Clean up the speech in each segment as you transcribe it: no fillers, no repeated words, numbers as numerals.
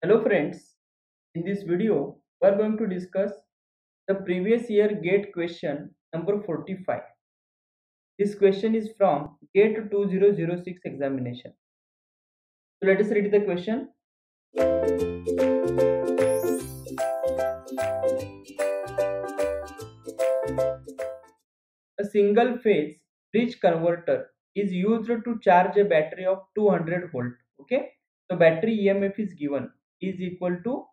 Hello friends, in this video we are going to discuss the previous year GATE question number 45. This question is from GATE 2006 examination. So let us read the question. A single phase bridge converter is used to charge a battery of 200 volt. Okay, so battery EMF is given is equal to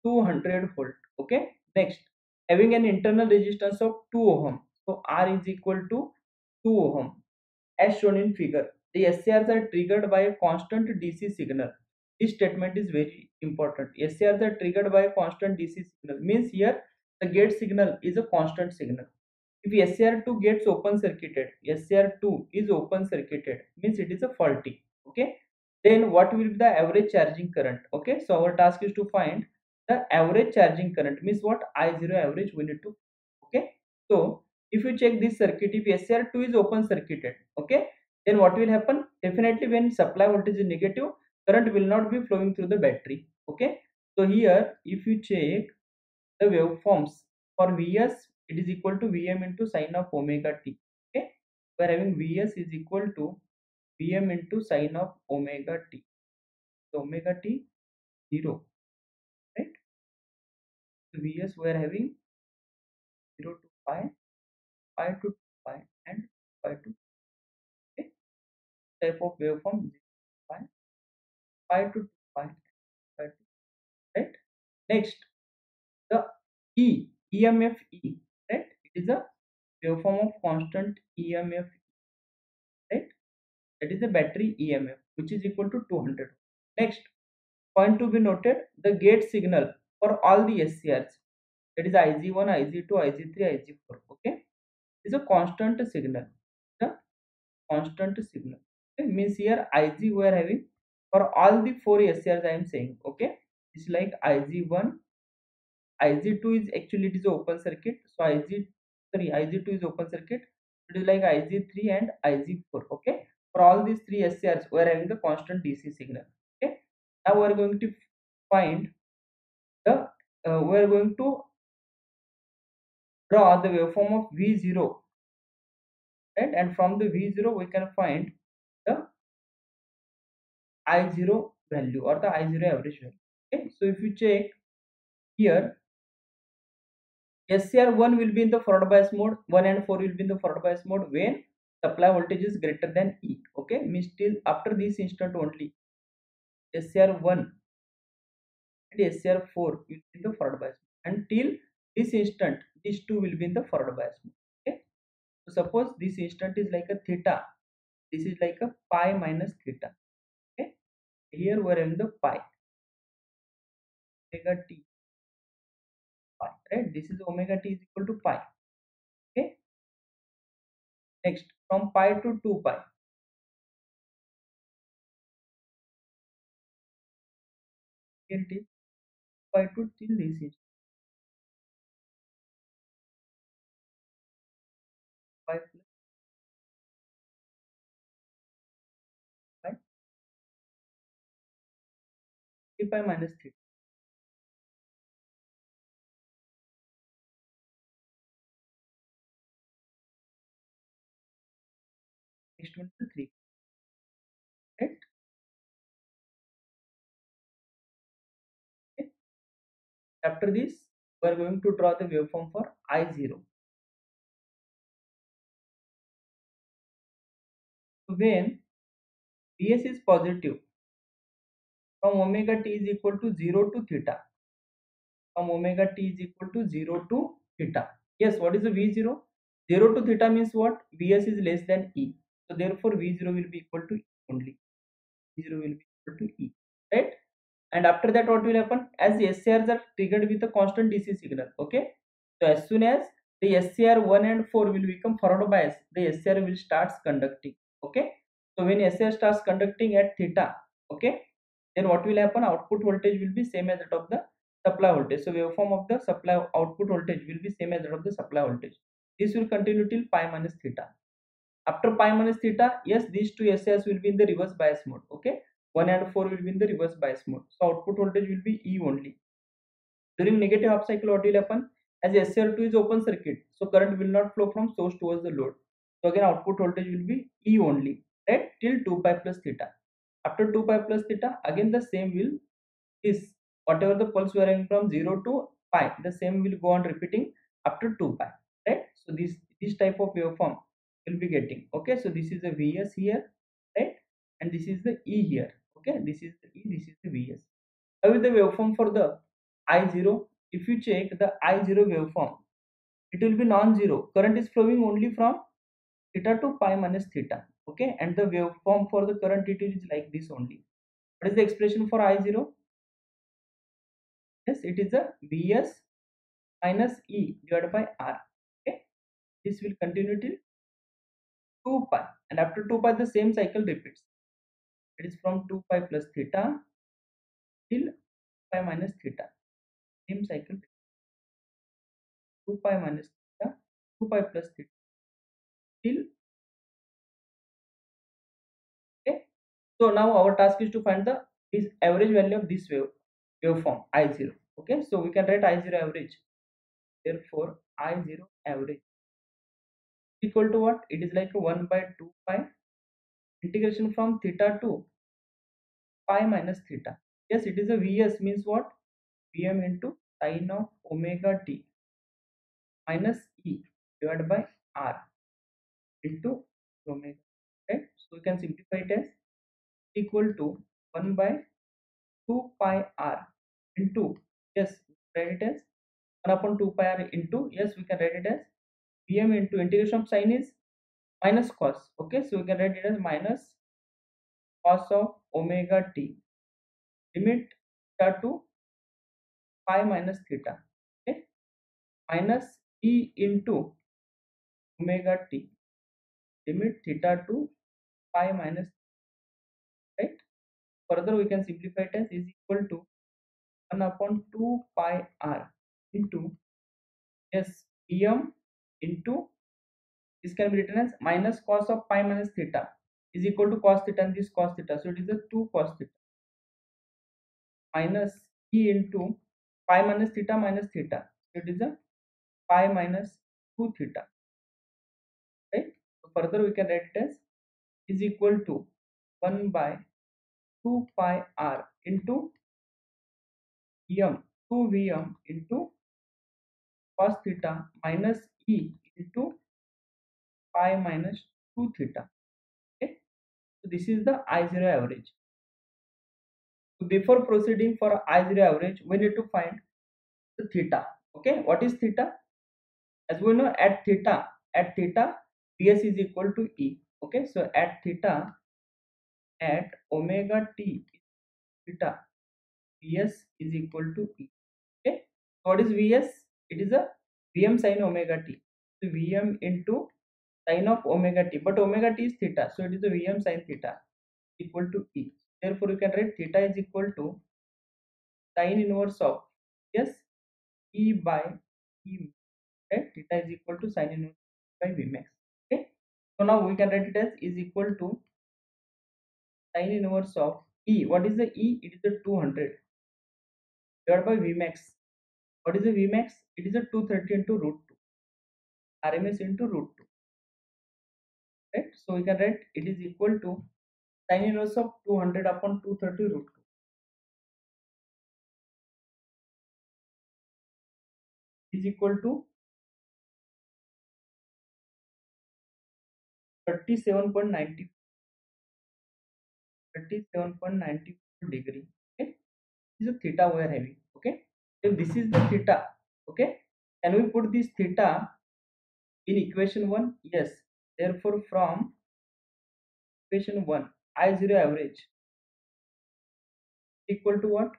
200 volt. Okay, next, having an internal resistance of 2 ohm, so R is equal to 2 ohm as shown in figure. The SCRs are triggered by a constant DC signal. This statement is very important. SCRs are triggered by a constant DC signal means here the gate signal is a constant signal. If SCR2 gets open circuited, SCR2 is open circuited means it is a faulty. Okay, then what will be the average charging current? Okay, so our task is to find the average charging current means what I0 average we need to. Okay, so if you check this circuit, if SCR2 is open circuited, okay, then what will happen? Definitely when supply voltage is negative, current will not be flowing through the battery. Okay, so here if you check the waveforms for Vs, it is equal to Vm into sine of omega t. Okay, we are having Vs is equal to Vm into sine of omega t. So omega t 0, right? So Vs we are having 0 to pi, pi to pi, and pi to, okay, type of waveform 0 to pi, pi to pi, pi to, right? Next, the EMF E, right? It is a waveform of constant EMF, right? That is the battery EMF, which is equal to 200. Next, point to be noted, the gate signal for all the SCRs, that is IG1, IG2, IG3, IG4, okay, is a constant signal. The constant signal, okay, means here IG we are having for all the 4 SCRs I am saying, okay, it's like IG1, IG2 is actually it is open circuit, so IG2 is open circuit, it is like IG3 and IG4, okay. For all these 3 SCRs we are having the constant DC signal. Okay, now we are going to find the we are going to draw the waveform of V0, right, and from the V0 we can find the I0 value or the I0 average value. Okay, so if you check here, SCR1 will be in the forward bias mode, 1 and 4 will be in the forward bias mode when supply voltage is greater than E. Okay, means till after this instant only SCR1 and SCR4 will be in the forward bias mode. Until this instant, these two will be in the forward bias mode. Okay, so suppose this instant is like a theta, this is like a pi minus theta. Okay, here we are in the pi, omega t pi, right? This is omega t is equal to pi. Okay, next from pi to 2 pi, till pi to till this is pi plus pi, 3 pi minus theta. Next one is the 3, right? Okay. After this, we are going to draw the waveform for I0. So when Vs is positive, from omega t is equal to 0 to theta, from omega t is equal to 0 to theta. Yes, what is the V0? 0 to theta means what? Vs is less than E. So therefore V0 will be equal to E only. V0 will be equal to E, right? And after that what will happen? As the SCRs are triggered with a constant DC signal, okay, so as soon as the SCR1 and 4 will become forward bias, the SCR will starts conducting. Okay, so when SCR starts conducting at theta, okay, then what will happen? Output voltage will be same as that of the supply voltage. So waveform of the supply output voltage will be same as that of the supply voltage. This will continue till pi minus theta. After pi minus theta, yes, these two SCRs will be in the reverse bias mode. Okay, 1 and 4 will be in the reverse bias mode. So output voltage will be E only. During negative half cycle, what will happen? As SCR2 is open circuit, so current will not flow from source towards the load. So again, output voltage will be E only, right? Till 2 pi plus theta. After 2 pi plus theta, again the same will is whatever the pulse varying from 0 to pi, the same will go on repeating after 2 pi, right? So this type of waveform will be getting. Okay, so this is the Vs here, right? And this is the E here. Okay, this is the E, this is the Vs. How is the waveform for the I0? If you check the I0 waveform, it will be non-zero. Current is flowing only from theta to pi minus theta. Okay, and the waveform for the current it is like this only. What is the expression for I0? Yes, it is a Vs minus E divided by R. Okay, this will continue till 2 pi, and after 2 pi the same cycle repeats. It is from 2 pi plus theta till pi minus theta. Same cycle 2 pi minus theta, 2 pi plus theta till. Okay. So now our task is to find the this average value of this waveform I0. Okay, so we can write I0 average. Therefore, I0 average equal to what? It is like 1 by 2 pi integration from theta to pi minus theta. Yes, it is a Vs means what? Vm into sine of omega t minus E divided by R into omega. Right? So we can simplify it as equal to 1 by 2 pi R into, yes, write it as 1 upon 2 pi R into, yes, we can write it as Vm into integration of sine is minus cos. Okay, so we can write it as minus cos of omega t limit theta to pi minus theta. Okay, minus E into omega t limit theta to pi minus, right? Further we can simplify it as is equal to 1 upon 2 pi R into, yes, Vm into, this can be written as minus cos of pi minus theta is equal to cos theta, and this cos theta, so it is a 2 cos theta minus E into pi minus theta, so it is a pi minus 2 theta, right? So further we can write it as is equal to 1 by 2 pi R into Vm 2 Vm into cos theta minus E into pi minus 2 theta. Okay, so this is the I0 average. So before proceeding for I0 average, we need to find the theta. Okay, what is theta? As we know, at theta Vs is equal to E. Okay, so at theta, at omega t theta, Vs is equal to E. Okay, what is Vs? It is a Vm sin omega t. So Vm into sin of omega t, but omega t is theta, so it is a Vm sin theta equal to E. Therefore, you can write theta is equal to sin inverse of, yes, E by E, right? Theta is equal to sin inverse by V max. Okay, so now we can write it as is equal to sin inverse of E. What is the E? It is the 200 divided by V max. What is the V max? It is a 230 into root 2, RMS into root 2, right? So we can write it is equal to sin inverse of 200 upon 230 root 2 is equal to 37.90 37.94 degree. Okay, this is a theta we are having. Okay, so this is the theta. Okay, can we put this theta in equation 1? Yes. Therefore, from equation 1, I0 average equal to what?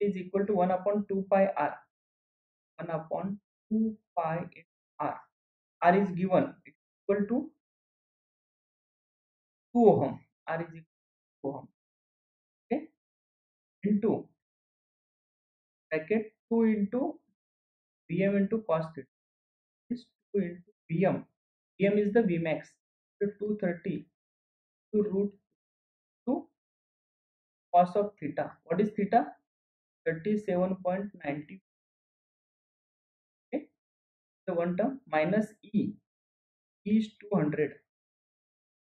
Is equal to 1 upon 2 pi R. 1 upon 2 pi R. R is given. It's equal to 2 ohm. R is equal to 2 ohm. Okay, into bracket 2 into Vm into cos theta is 2 into Vm. Vm is the Vmax. So 230 to root 2 cos of theta. What is theta? 37.90. Okay, so one term minus e is 200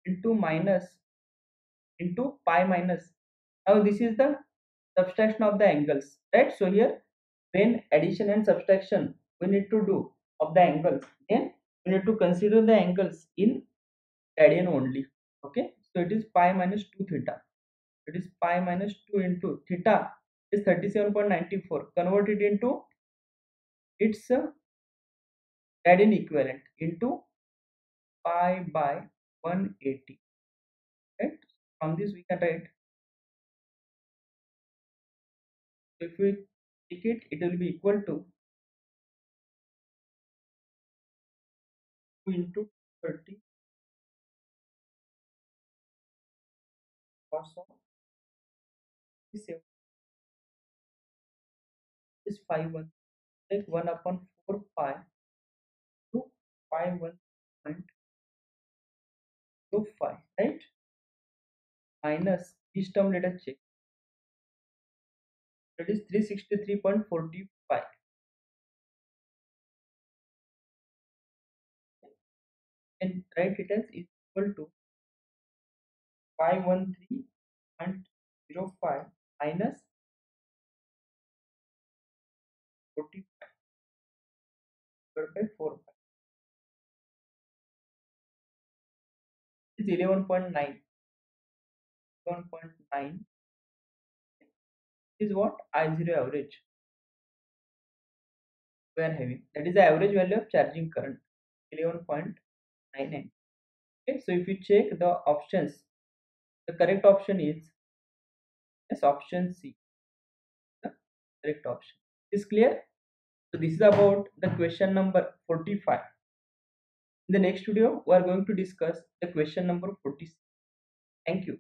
into minus into pi minus. Now this is the subtraction of the angles, right? So here when addition and subtraction we need to do of the angles, then we need to consider the angles in radian only. Okay, so it is pi minus 2 theta. It is pi minus 2 into theta is 37.94. Convert it into its radian equivalent into pi by 180, right? From this we can write, if we take it, it will be equal to 2 into 30 cos of 7 is 5 1, like 1 upon 4 pi to pi 1.25, right? Minus this term, let us check, that is 363.45, and write it as is equal to 513.05 minus 45 divided by 4 pi is 11.9. 11.9 is what I0 average we are having. That is the average value of charging current, 11.99. Okay, so if you check the options, the correct option is yes, option C, the correct option. Is clear? So this is about the question number 45. In the next video, we are going to discuss the question number 46. Thank you.